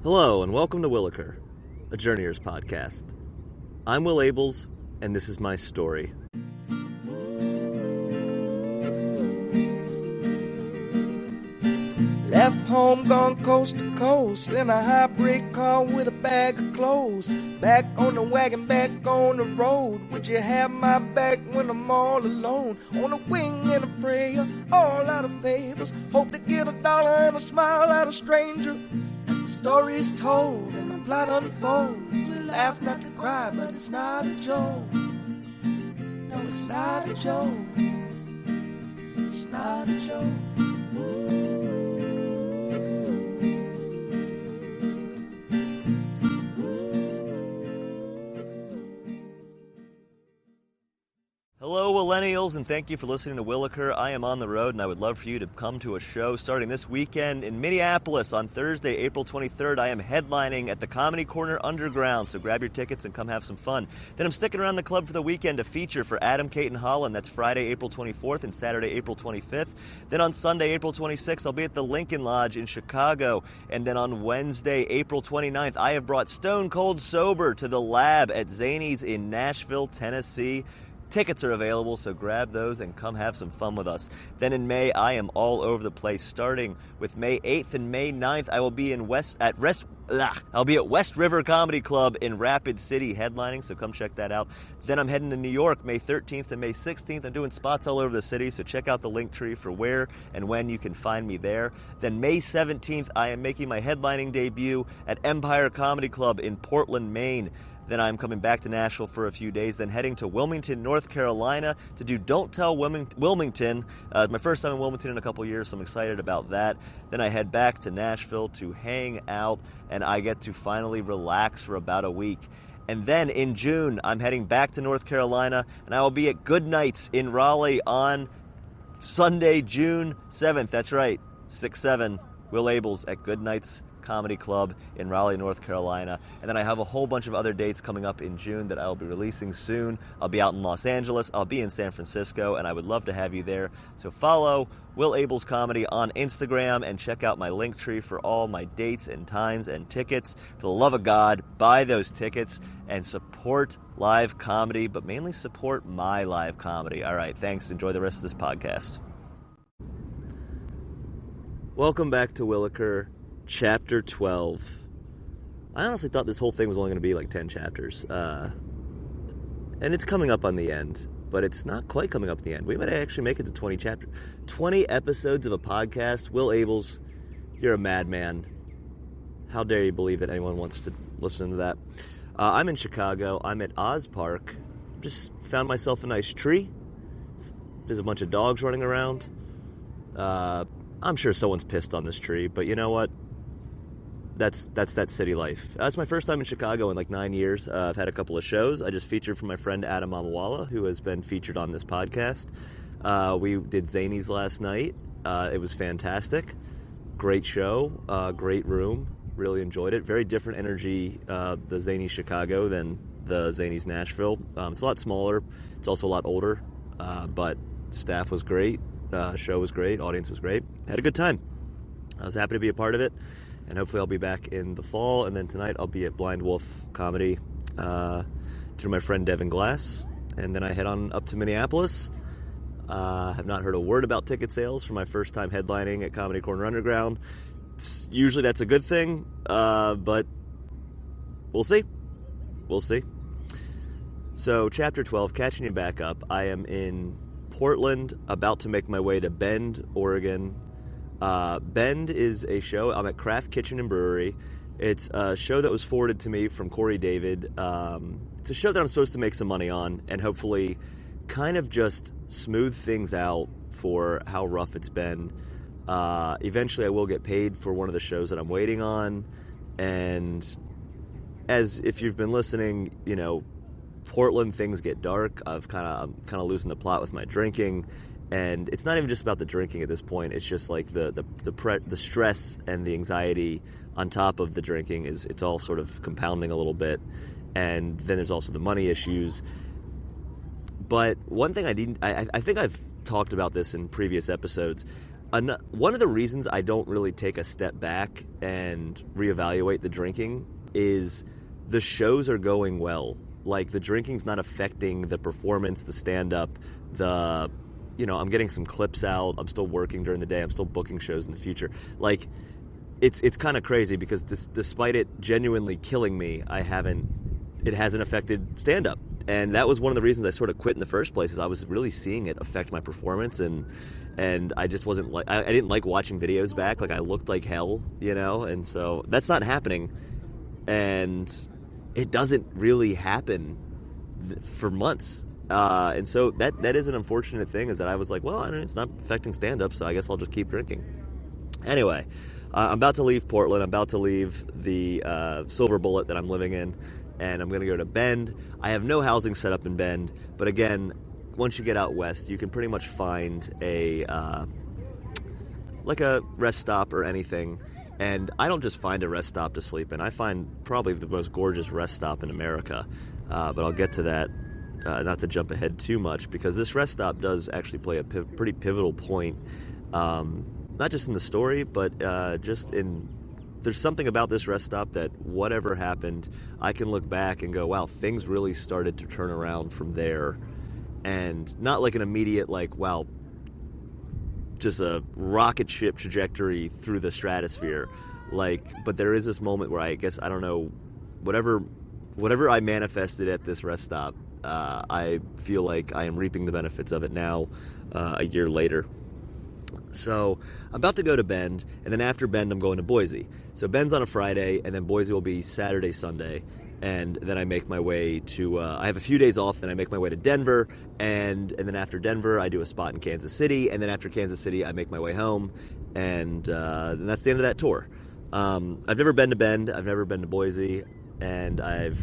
Hello, and welcome to Wilaker, a Journeyers podcast. I'm Will Abels, and this is my story. Left home, gone coast to coast, in a hybrid car with a bag of clothes. Back on the wagon, back on the road. Would you have my back when I'm all alone? On a wing and a prayer, all out of favors. Hope to get $1 and a smile out of stranger. As the story is told and the plot unfolds, we laugh not to cry, but it's not a joke. No, it's not a joke. It's not a joke. Hello, Millennials, and thank you for listening to Wilaker. I am on the road, and I would love for you to come to a show starting this weekend in Minneapolis on Thursday, April 23rd. I am headlining at the Comedy Corner Underground, so grab your tickets and come have some fun. Then I'm sticking around the club for the weekend to feature for Adam, Kate, and Holland. That's Friday, April 24th and Saturday, April 25th. Then on Sunday, April 26th, I'll be at the Lincoln Lodge in Chicago. And then on Wednesday, April 29th, I have brought Stone Cold Sober to the Lab at Zany's in Nashville, Tennessee. Tickets are available, so grab those and come have some fun with us. Then in May, I am all over the place. Starting with May 8th and May 9th, I will be I'll be at West River Comedy Club in Rapid City headlining, so come check that out. Then I'm heading to New York May 13th and May 16th. I'm doing spots all over the city, so check out the link tree for where and when you can find me there. Then May 17th, I am making my headlining debut at Empire Comedy Club in Portland, Maine. Then I'm coming back to Nashville for a few days, then heading to Wilmington, North Carolina to do Don't Tell Wilmington. It's my first time in Wilmington in a couple years, so I'm excited about that. Then I head back to Nashville to hang out, and I get to finally relax for about a week. And then in June, I'm heading back to North Carolina, and I will be at Good Nights in Raleigh on Sunday, June 7th. That's right, 6-7, Will Abels at Good Nights Comedy Club in Raleigh, North Carolina. And then I have a whole bunch of other dates coming up in June that I'll be releasing soon. I'll be out in Los Angeles, I'll be in San Francisco, and I would love to have you there. So follow Will Abels Comedy on Instagram and check out my link tree for all my dates and times and tickets. For the love of God, buy those tickets and support live comedy, but mainly support my live comedy. All right, thanks. Enjoy the rest of this podcast. Welcome back to Wilaker. Chapter 12. I honestly thought this whole thing was only going to be like 10 chapters. And it's coming up on the end, but it's not quite coming up at the end. We might actually make it to 20 chapters. 20 episodes of a podcast. Will Abels, you're a madman. How dare you believe that anyone wants to listen to that? I'm in Chicago. I'm at Oz Park. Just found myself a nice tree. There's a bunch of dogs running around. I'm sure someone's pissed on this tree, but you know what? That's that city life. That's my first time in Chicago in like 9 years. I've had a couple of shows. I just featured for my friend Adam Amawala, who has been featured on this podcast. We did Zany's last night. It was fantastic. Great show. Great room. Really enjoyed it. Very different energy, the Zany's Chicago than the Zany's Nashville. It's a lot smaller. It's also a lot older. But staff was great. Show was great. Audience was great. Had a good time. I was happy to be a part of it. And hopefully I'll be back in the fall. And then tonight I'll be at Blind Wolf Comedy through my friend Devin Glass. And then I head on up to Minneapolis. Have not heard a word about ticket sales for my first time headlining at Comedy Corner Underground. Usually that's a good thing, but we'll see. We'll see. So Chapter 12, catching you back up. I am in Portland, about to make my way to Bend, Oregon. Bend is a show. I'm at Craft Kitchen and Brewery. It's a show that was forwarded to me from Corey David. It's a show that I'm supposed to make some money on and hopefully kind of just smooth things out for how rough it's been. Eventually I will get paid for one of the shows that I'm waiting on. And as if you've been listening, you know, Portland, things get dark. I'm kind of losing the plot with my drinking. And it's not even just about the drinking at this point. It's just like the stress and the anxiety on top of the drinking it's all sort of compounding a little bit. And then there's also the money issues. But one thing I think I've talked about this in previous episodes. one of the reasons I don't really take a step back and reevaluate the drinking is the shows are going well. Like, the drinking's not affecting the performance, the stand-up, I'm getting some clips out. I'm still working during the day. I'm still booking shows in the future. Like, it's kind of crazy because despite it genuinely killing me, it hasn't affected stand-up. And that was one of the reasons I sort of quit in the first place, is I was really seeing it affect my performance, and I just wasn't like, I didn't like watching videos back. Like, I looked like hell, and so that's not happening. And it doesn't really happen for months. And so that is an unfortunate thing, is that I was like, well, it's not affecting stand-up, so I guess I'll just keep drinking. Anyway, I'm about to leave Portland. I'm about to leave the Silver Bullet that I'm living in, and I'm going to go to Bend. I have no housing set up in Bend, but again, once you get out west, you can pretty much find a rest stop or anything. And I don't just find a rest stop to sleep in. I find probably the most gorgeous rest stop in America. But I'll get to that, not to jump ahead too much, because this rest stop does actually play a pretty pivotal point, not just in the story, but there's something about this rest stop that whatever happened, I can look back and go, wow, things really started to turn around from there. And not like an immediate, like, wow, just a rocket ship trajectory through the stratosphere, but there is this moment where I don't know, whatever I manifested at this rest stop, I feel like I am reaping the benefits of it now, a year later. So I'm about to go to Bend, and then after Bend I'm going to Boise. So Bend's on a Friday, and then Boise will be Saturday, Sunday. And then I make my way to, I have a few days off, then I make my way to Denver, and then after Denver, I do a spot in Kansas City, and then after Kansas City, I make my way home, and then that's the end of that tour. I've never been to Bend, I've never been to Boise, and I've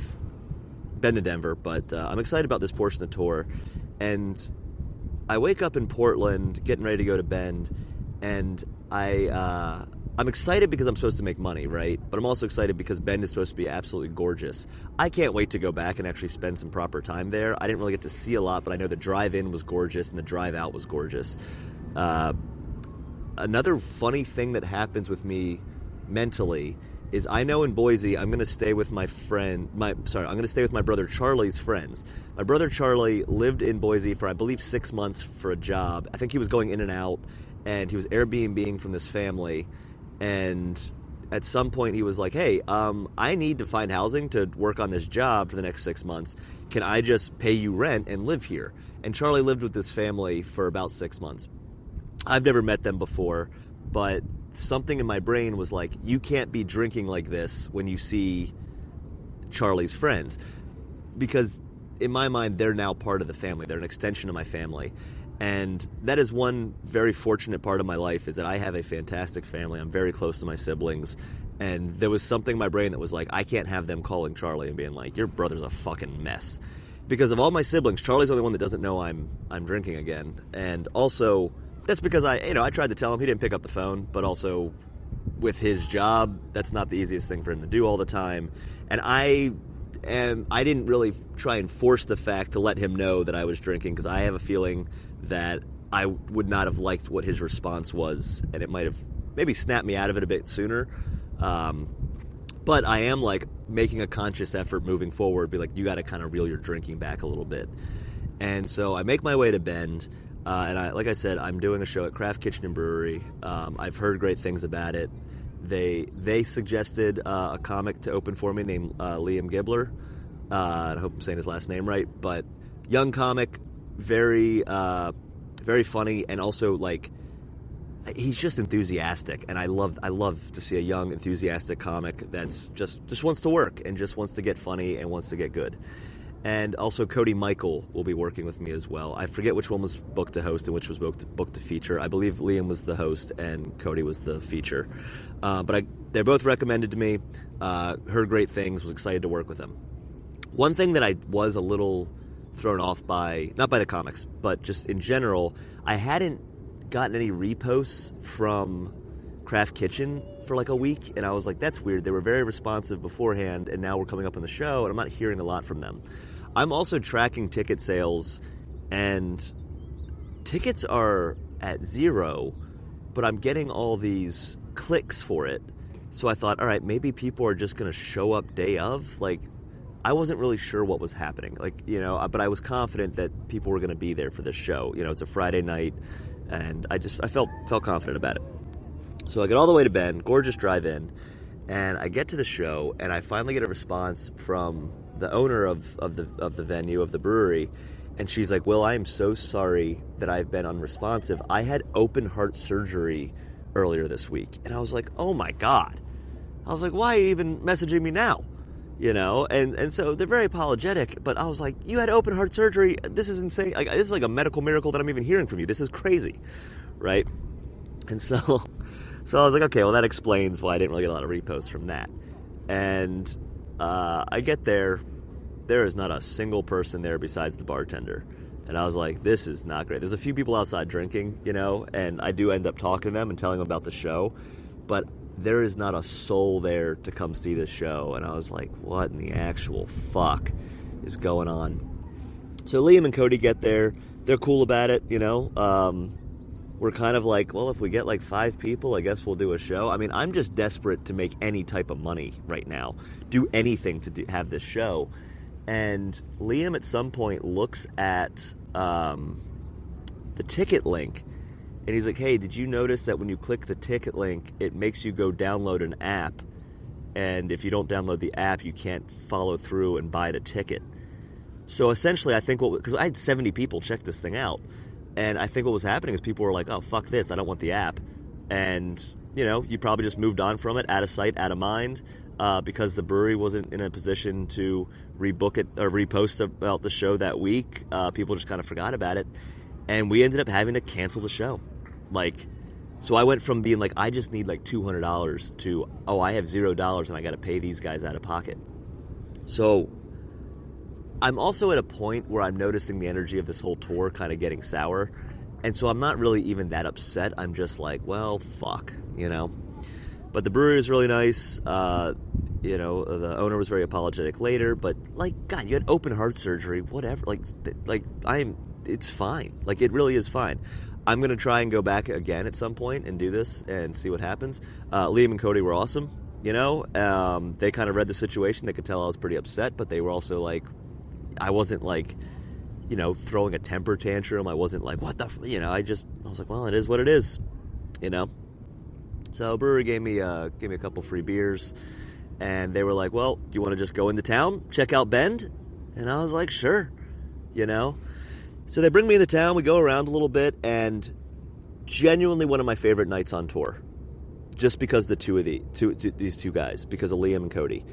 been to Denver, but I'm excited about this portion of the tour, and I wake up in Portland, getting ready to go to Bend, and I'm excited because I'm supposed to make money, right? But I'm also excited because Bend is supposed to be absolutely gorgeous. I can't wait to go back and actually spend some proper time there. I didn't really get to see a lot, but I know the drive-in was gorgeous and the drive-out was gorgeous. Another funny thing that happens with me mentally is I know in Boise I'm going to stay with I'm going to stay with my brother Charlie's friends. My brother Charlie lived in Boise for, I believe, 6 months for a job. I think he was going in and out, and he was Airbnb-ing from this family. And at some point he was like, hey, I need to find housing to work on this job for the next 6 months. Can I just pay you rent and live here? And Charlie lived with this family for about 6 months. I've never met them before, but something in my brain was like, you can't be drinking like this when you see Charlie's friends. Because in my mind, they're now part of the family. They're an extension of my family. And that is one very fortunate part of my life, is that I have a fantastic family. I'm very close to my siblings. And there was something in my brain that was like, I can't have them calling Charlie and being like, your brother's a fucking mess. Because of all my siblings, Charlie's the only one that doesn't know I'm drinking again. And also, that's because I tried to tell him, he didn't pick up the phone, but also with his job, that's not the easiest thing for him to do all the time. And I didn't really try and force the fact to let him know that I was drinking, because I have a feeling that I would not have liked what his response was, and it might have maybe snapped me out of it a bit sooner. But I am like making a conscious effort moving forward, be like, you got to kind of reel your drinking back a little bit. And so I make my way to Bend, and like I said, I'm doing a show at Craft Kitchen and Brewery. I've heard great things about it. They suggested a comic to open for me named Liam Gibler. I hope I'm saying his last name right, but young comic, very funny, and also like he's just enthusiastic, and I love to see a young enthusiastic comic that's just wants to work and just wants to get funny and wants to get good. And also Cody Michael will be working with me as well. I forget which one was booked to host and which was booked to feature. I believe Liam was the host and Cody was the feature. But they're both recommended to me. Heard great things. Was excited to work with them. One thing that I was a little thrown off by, not by the comics, but just in general, I hadn't gotten any reposts from Craft Kitchen for like a week, and I was like, that's weird. They were very responsive beforehand, and now we're coming up on the show, and I'm not hearing a lot from them. I'm also tracking ticket sales, and tickets are at zero, but I'm getting all these clicks for it. So I thought, all right, maybe people are just going to show up day of. Like, I wasn't really sure what was happening. Like, you know, but I was confident that people were going to be there for this show. You know, it's a Friday night, and I felt confident about it. So I get all the way to Bend, gorgeous drive-in, and I get to the show, and I finally get a response from the owner of the venue, of the brewery, and she's like, Will, I am so sorry that I've been unresponsive. I had open heart surgery earlier this week. And I was like, oh my God. I was like, why are you even messaging me now? You know, and so they're very apologetic, but I was like, you had open heart surgery? This is insane. Like, this is like a medical miracle that I'm even hearing from you. This is crazy, right? And so I was like, okay, well, that explains why I didn't really get a lot of reposts from that. And I get there is not a single person there besides the bartender. And I was like, this is not great. There's a few people outside drinking, you know, and I do end up talking to them and telling them about the show, but there is not a soul there to come see this show. And I was like, what in the actual fuck is going on? So Liam and Cody get there. They're cool about it, you know. We're kind of like, well, if we get like 5 people, I guess we'll do a show. I mean, I'm just desperate to make any type of money right now. Do anything to have this show. And Liam at some point looks at the ticket link, and he's like, hey, did you notice that when you click the ticket link, it makes you go download an app, and if you don't download the app, you can't follow through and buy the ticket. So essentially, I think because I had 70 people check this thing out, and I think what was happening is people were like, oh, fuck this, I don't want the app. And, you know, you probably just moved on from it, out of sight, out of mind, because the brewery wasn't in a position to rebook it or repost about the show that week. People just kind of forgot about it, and we ended up having to cancel the show. Like, so I went from being like, I just need like $200 to, oh, I have $0 and I got to pay these guys out of pocket. So I'm also at a point where I'm noticing the energy of this whole tour kind of getting sour, and so I'm not really even that upset. I'm just like, well, fuck, you know. But the brewery is really nice. You know, the owner was very apologetic later, but like, God, you had open heart surgery, whatever. It's fine. Like, it really is fine. I'm going to try and go back again at some point and do this and see what happens. Liam and Cody were awesome, you know. They kind of read the situation. They could tell I was pretty upset, but they were also like, I wasn't like, you know, throwing a temper tantrum. I wasn't like, what the, you know, I was like, well, it is what it is, you know. So brewery gave me a couple free beers, and they were like, well, do you want to just go into town, check out Bend? And I was like, sure, you know. So they bring me into town, we go around a little bit, and genuinely one of my favorite nights on tour, just because these two guys, because of Liam and Cody.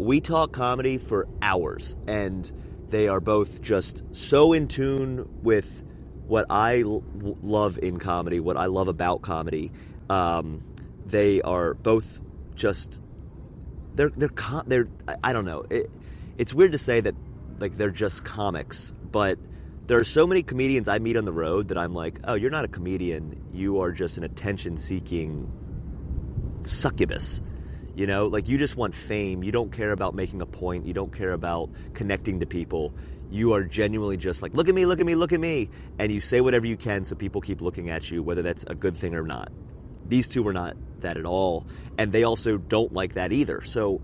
We talk comedy for hours, and they are both just so in tune with what I love in comedy, what I love about comedy. They are both just, they're I don't know. It's weird to say that, like, they're just comics, but there are so many comedians I meet on the road that I'm like, oh, you're not a comedian. You are just an attention-seeking succubus. You know, like, you just want fame. You don't care about making a point. You don't care about connecting to people. You are genuinely just like, look at me, look at me, look at me. And you say whatever you can so people keep looking at you, whether that's a good thing or not. These two were not that at all. And they also don't like that either. So,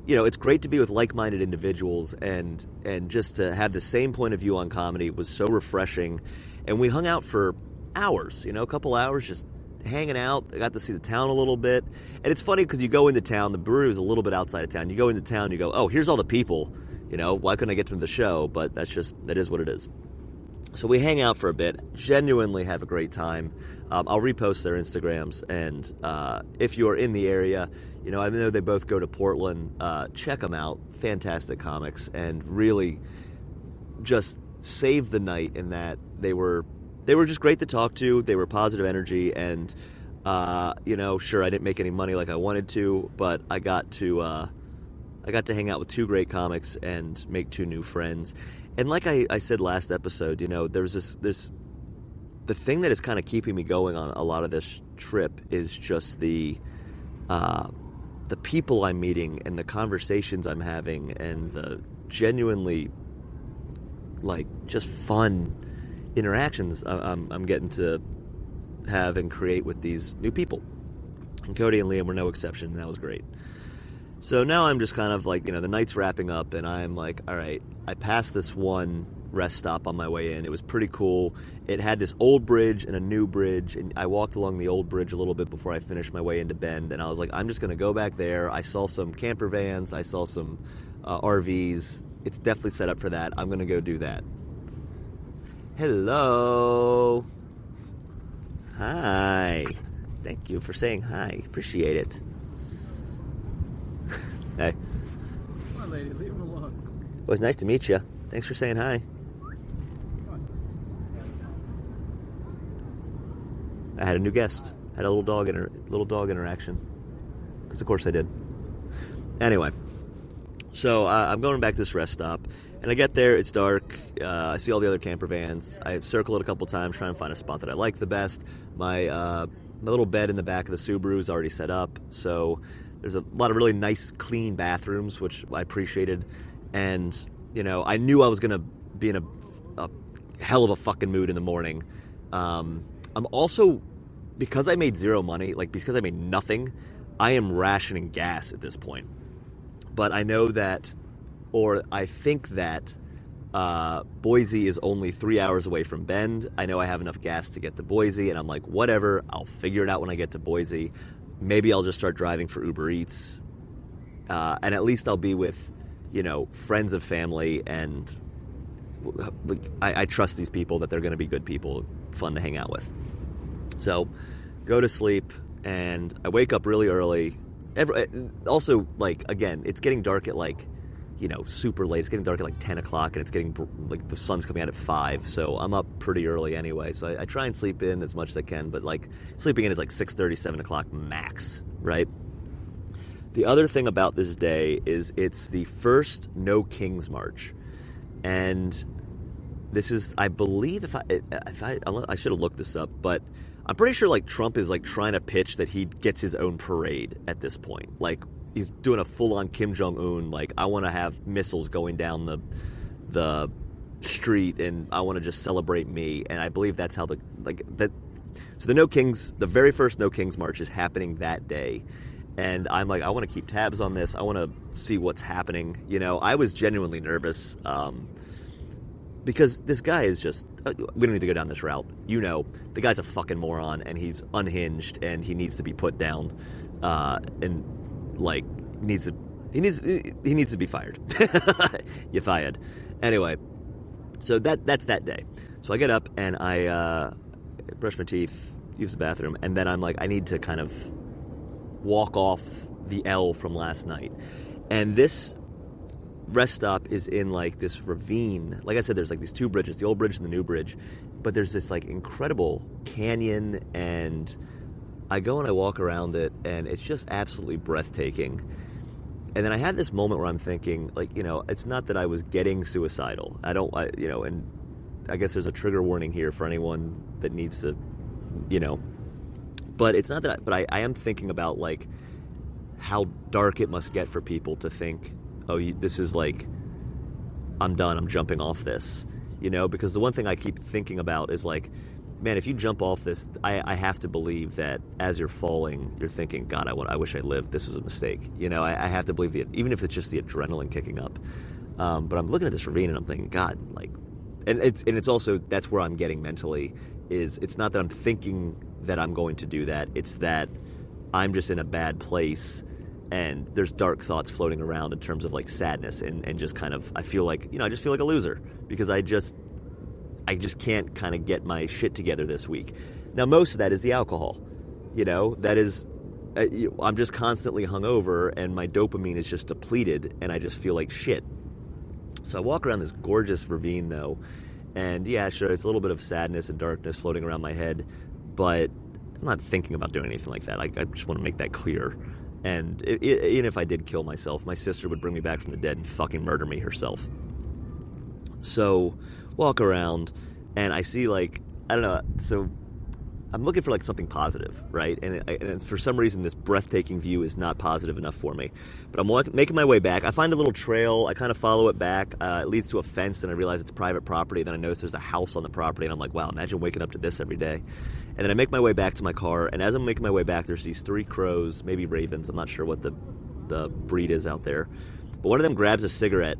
you know, it's great to be with like-minded individuals, and just to have the same point of view on comedy was so refreshing. And we hung out for hours, you know, a couple hours just hanging out. I got to see the town a little bit. And it's funny because you go into town, the brewery was a little bit outside of town. You go into town, you go, oh, here's all the people, you know, why couldn't I get to the show? But that is what it is. So we hang out for a bit, genuinely have a great time. I'll repost their Instagrams, and if you're in the area, you know, I know they both go to Portland, check them out. Fantastic comics, and really just saved the night in that they were just great to talk to. They were positive energy, and you know, sure, I didn't make any money like I wanted to, but I got to hang out with 2 great comics and make 2 new friends. And like I said last episode, you know, there's the thing that is kind of keeping me going on a lot of this trip is just the people I'm meeting and the conversations I'm having and the genuinely, like, just fun interactions I'm getting to have and create with these new people. And Cody and Liam were no exception, and that was great. So now I'm just kind of like, the night's wrapping up, and I'm like, all right, I passed this one rest stop on my way in. It was pretty cool. It had this old bridge and a new bridge, and I walked along the old bridge a little bit before I finished my way into Bend, and I was like, I'm just going to go back there. I saw some camper vans. I saw some RVs. It's definitely set up for that. I'm going to go do that. Hello. Hi. Thank you for saying hi. Appreciate it. Hey. Come on, lady. Leave him alone. It was nice to meet you. Thanks for saying hi. I had a new guest. Had a little dog interaction. Because of course I did. Anyway. So I'm going back to this rest stop. And I get there, it's dark, I see all the other camper vans. I circle it a couple times, trying to find a spot that I like the best. My little bed in the back of the Subaru is already set up, so there's a lot of really nice, clean bathrooms, which I appreciated. And, I knew I was going to be in a hell of a fucking mood in the morning. I'm also, because I made zero money, because I made nothing, I am rationing gas at this point. But I know that, or I think that Boise is only 3 hours away from Bend. I know I have enough gas to get to Boise, and I'm like, whatever, I'll figure it out when I get to Boise. Maybe I'll just start driving for Uber Eats. And at least I'll be with, friends of family, and I trust these people that they're going to be good people, fun to hang out with. So, go to sleep, and I wake up really early. Also, again, it's getting dark at, super late. It's getting dark at, 10 o'clock, and it's getting, the sun's coming out at 5, so I'm up pretty early anyway. So I try and sleep in as much as I can, but, sleeping in is, 6:30, 7 o'clock max, right? The other thing about this day is it's the first No Kings March, and this is, I believe, I should have looked this up, but I'm pretty sure, Trump is, trying to pitch that he gets his own parade at this point. He's doing a full-on Kim Jong-un, I want to have missiles going down the street, and I want to just celebrate me. And I believe that's how so the very first No Kings March is happening that day. And I'm I want to keep tabs on this. I want to see what's happening. I was genuinely nervous, because this guy is just, we don't need to go down this route. The guy's a fucking moron, and he's unhinged, and he needs to be put down, and he needs to be fired. You fired. Anyway, so that's that day. So I get up and I brush my teeth, use the bathroom, and then I'm I need to kind of walk off the L from last night. And this rest stop is in this ravine. Like I said, there's these two bridges, the old bridge and the new bridge, but there's this incredible canyon, and I go and I walk around it, and it's just absolutely breathtaking. And then I had this moment where I'm thinking, it's not that I was getting suicidal. And I guess there's a trigger warning here for anyone that needs to, but it's not that, but I am thinking about, how dark it must get for people to think, oh, this is I'm done, I'm jumping off this, because the one thing I keep thinking about is man, if you jump off this, I have to believe that as you're falling, you're thinking, God, I wish I lived. This is a mistake. I have to believe even if it's just the adrenaline kicking up. But I'm looking at this ravine and I'm thinking, God, and it's also, that's where I'm getting mentally, is it's not that I'm thinking that I'm going to do that. It's that I'm just in a bad place, and there's dark thoughts floating around in terms of sadness and just kind of, I feel I just feel like a loser because I just can't kind of get my shit together this week. Now, most of that is the alcohol. That is, I'm just constantly hungover, and my dopamine is just depleted, and I just feel like shit. So I walk around this gorgeous ravine, though, and yeah, sure, it's a little bit of sadness and darkness floating around my head, but I'm not thinking about doing anything like that. I just want to make that clear. And even if I did kill myself, my sister would bring me back from the dead and fucking murder me herself. So walk around, and I see I don't know, so I'm looking for something positive, right? And for some reason this breathtaking view is not positive enough for me. But I'm making my way back. I find a little trail, I kind of follow it back, it leads to a fence, and I realize it's private property. Then I notice there's a house on the property, and I'm like, wow, imagine waking up to this every day. And then I make my way back to my car, and as I'm making my way back, there's these 3 crows, maybe ravens. I'm not sure what the breed is out there. But one of them grabs a cigarette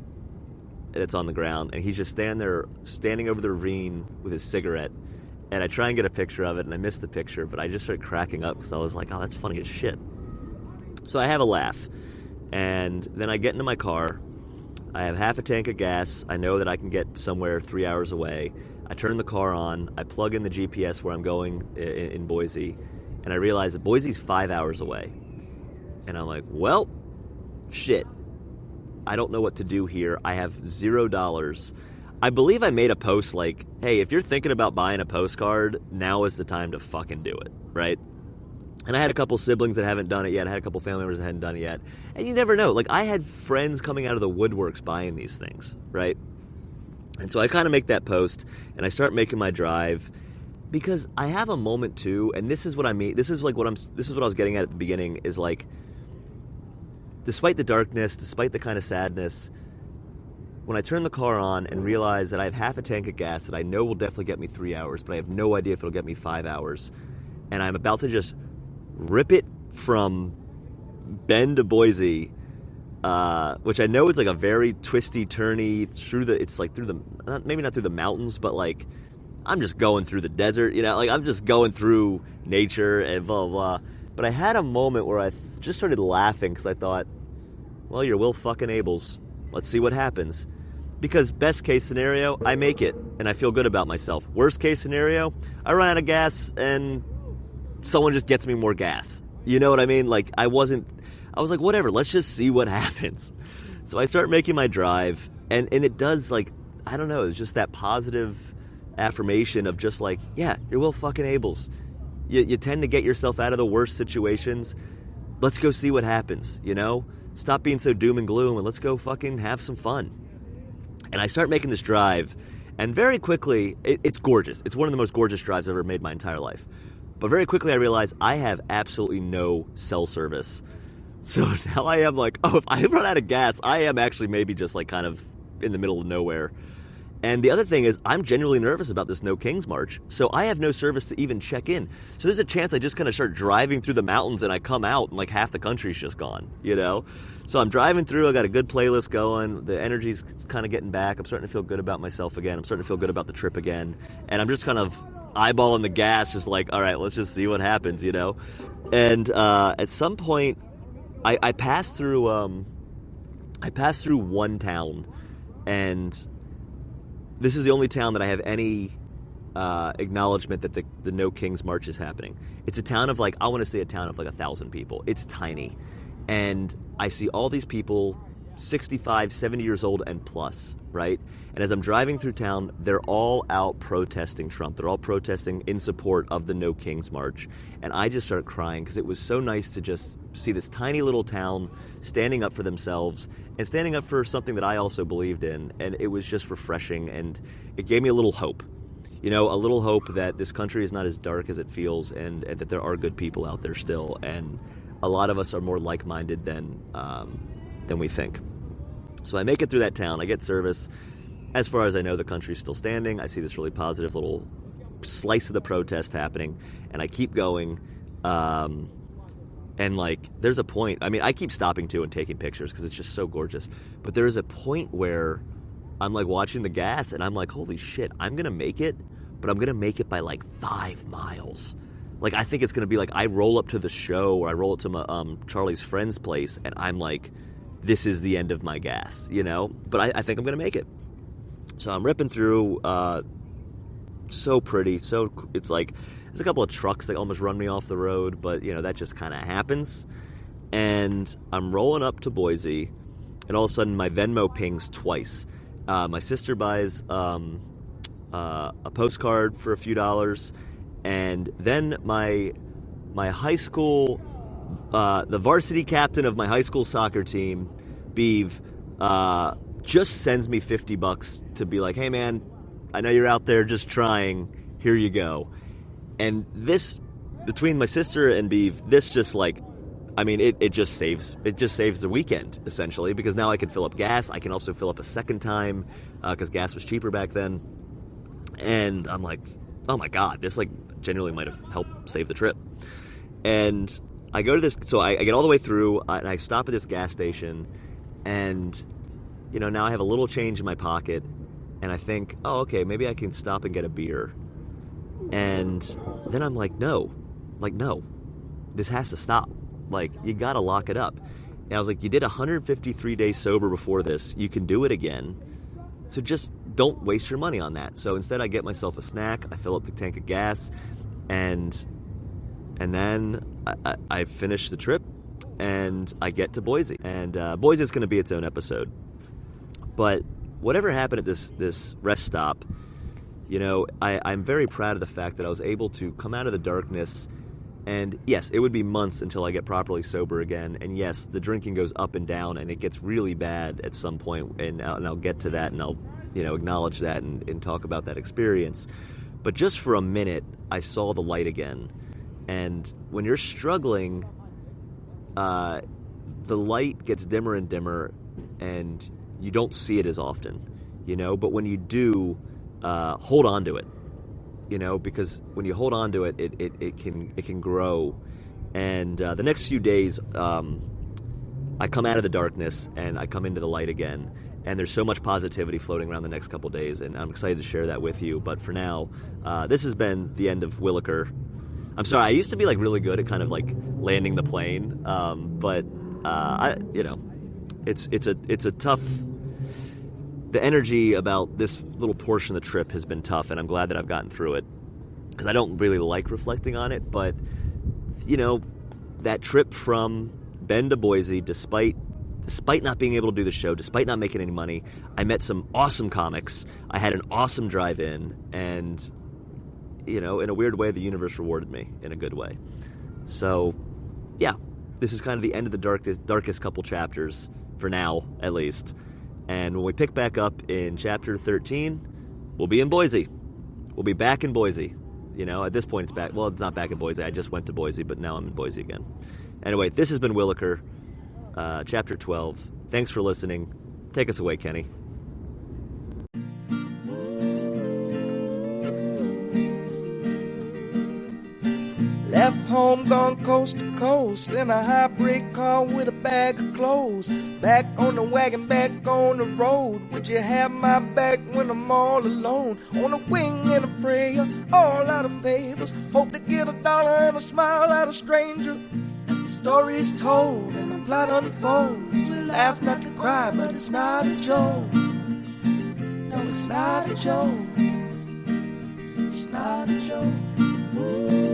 that's on the ground, and he's just standing over the ravine with his cigarette. And I try and get a picture of it, and I miss the picture, but I just started cracking up because I was like, oh, that's funny as shit. So I have a laugh. And then I get into my car. I have half a tank of gas. I know that I can get somewhere 3 hours away. I turn the car on. I plug in the GPS where I'm going in Boise. And I realize that Boise's 5 hours away. And I'm like, well, shit. I don't know what to do here. I have $0. I believe I made a post like, hey, if you're thinking about buying a postcard, now is the time to fucking do it, right? And I had a couple siblings that haven't done it yet. I had a couple family members that hadn't done it yet. And you never know. Like, I had friends coming out of the woodworks buying these things, right? And so I kind of make that post, and I start making my drive, because I have a moment too, and this is what I mean. This is what I was getting at the beginning, is like, despite the darkness, despite the kind of sadness, when I turn the car on and realize that I have half a tank of gas that I know will definitely get me 3 hours, but I have no idea if it'll get me 5 hours, and I'm about to just rip it from Bend to Boise, which I know is like a very twisty, turny maybe not through the mountains, but like, I'm just going through the desert, like I'm just going through nature and blah, blah, blah. But I had a moment where I just started laughing because I thought, well, you're Will fucking Ables. Let's see what happens. Because best case scenario, I make it and I feel good about myself. Worst case scenario, I run out of gas and someone just gets me more gas. You know what I mean? Like, I was like, whatever, let's just see what happens. So I start making my drive, and it does, like, I don't know, it's just that positive affirmation of just like, yeah, you're Will fucking Ables. You tend to get yourself out of the worst situations. Let's go see what happens, Stop being so doom and gloom, and let's go fucking have some fun. And I start making this drive, and very quickly, it's gorgeous. It's one of the most gorgeous drives I've ever made my entire life. But very quickly I realized I have absolutely no cell service. So now I am like, oh, if I run out of gas, I am actually maybe just like kind of in the middle of nowhere. And the other thing is, I'm genuinely nervous about this No Kings March. So I have no service to even check in. So there's a chance I just kind of start driving through the mountains and I come out and like half the country's just gone, So I'm driving through, I got a good playlist going, the energy's kind of getting back, I'm starting to feel good about myself again, I'm starting to feel good about the trip again, and I'm just kind of eyeballing the gas, just like, all right, let's just see what happens, And at some point, I passed through one town, and this is the only town that I have any acknowledgement that the No Kings March is happening. It's a town of I want to say a town of 1,000 people. It's tiny. And I see all these people, 65, 70 years old and plus, right? And as I'm driving through town, they're all out protesting Trump. They're all protesting in support of the No Kings March. And I just started crying because it was so nice to just see this tiny little town standing up for themselves and standing up for something that I also believed in. And it was just refreshing, and it gave me a little hope. A little hope that this country is not as dark as it feels, and that there are good people out there still. And a lot of us are more like-minded than we think. So I make it through that town. I get service. As far as I know, the country's still standing. I see this really positive little slice of the protest happening, and I keep going. And there's a point. I mean, I keep stopping too and taking pictures because it's just so gorgeous. But there is a point where I'm watching the gas, and I'm like, holy shit, I'm gonna make it, but I'm gonna make it by 5 miles. I think it's gonna be I roll up to the show, or I roll up to my Charlie's friend's place, and I'm like, this is the end of my gas, But I think I'm gonna make it. So I'm ripping through, so pretty. So it's there's a couple of trucks that almost run me off the road, but that just kind of happens. And I'm rolling up to Boise, and all of a sudden my Venmo pings twice. My sister buys a postcard for a few dollars, and then my high school, the varsity captain of my high school soccer team, Beeve, just sends me $50 to be like, hey man, I know you're out there just trying, here you go. And this, between my sister and Beeve, this just it just saves the weekend, essentially, because now I can fill up gas. I can also fill up a second time, because gas was cheaper back then. And I'm like, oh my God, this like genuinely might have helped save the trip. And I go to this, so I get all the way through, and I stop at this gas station, and, you know, now I have a little change in my pocket, and I think, oh, okay, maybe I can stop and get a beer. And then I'm like, no, this has to stop. Like, you gotta lock it up. And I was like, you did 153 days sober before this. You can do it again. So just don't waste your money on that. So instead I get myself a snack, I fill up the tank of gas, and then I finish the trip, and I get to Boise. And Boise is going to be its own episode. But whatever happened at this rest stop, you know, I'm very proud of the fact that I was able to come out of the darkness. And yes, it would be months until I get properly sober again. And yes, the drinking goes up and down, and it gets really bad at some point. And I'll get to that, and I'll, you know, acknowledge that and talk about that experience. But just for a minute, I saw the light again. And when you're struggling, the light gets dimmer and dimmer, and you don't see it as often, you know. But when you do, hold on to it, you know, because when you hold on to it, it can grow. And the next few days, I come out of the darkness and I come into the light again. And there's so much positivity floating around the next couple days, and I'm excited to share that with you. But for now, this has been the end of Wilaker. I'm sorry, I used to be like really good at kind of like landing the plane, but you know, it's a tough. The energy about this little portion of the trip has been tough, and I'm glad that I've gotten through it, because I don't really like reflecting on it. But you know, that trip from Bend to Boise, despite not being able to do the show, despite not making any money, I met some awesome comics. I had an awesome drive-in, and you know, in a weird way, the universe rewarded me in a good way. So, yeah, this is kind of the end of the darkest couple chapters, for now, at least. And when we pick back up in chapter 13, we'll be in Boise. We'll be back in Boise. You know, at this point, it's back. Well, it's not back in Boise. I just went to Boise, but now I'm in Boise again. Anyway, this has been Wilaker, chapter 12. Thanks for listening. Take us away, Kenny. Left home, gone coast to coast in a hybrid car with a bag of clothes. Back on the wagon, back on the road. Would you have my back when I'm all alone? On a wing and a prayer, all out of favors. Hope to get $1 and a smile out of stranger. As the story is told and the plot unfolds, we laugh not to cry, but it's not a joke. No, it's not a joke. It's not a joke. Ooh.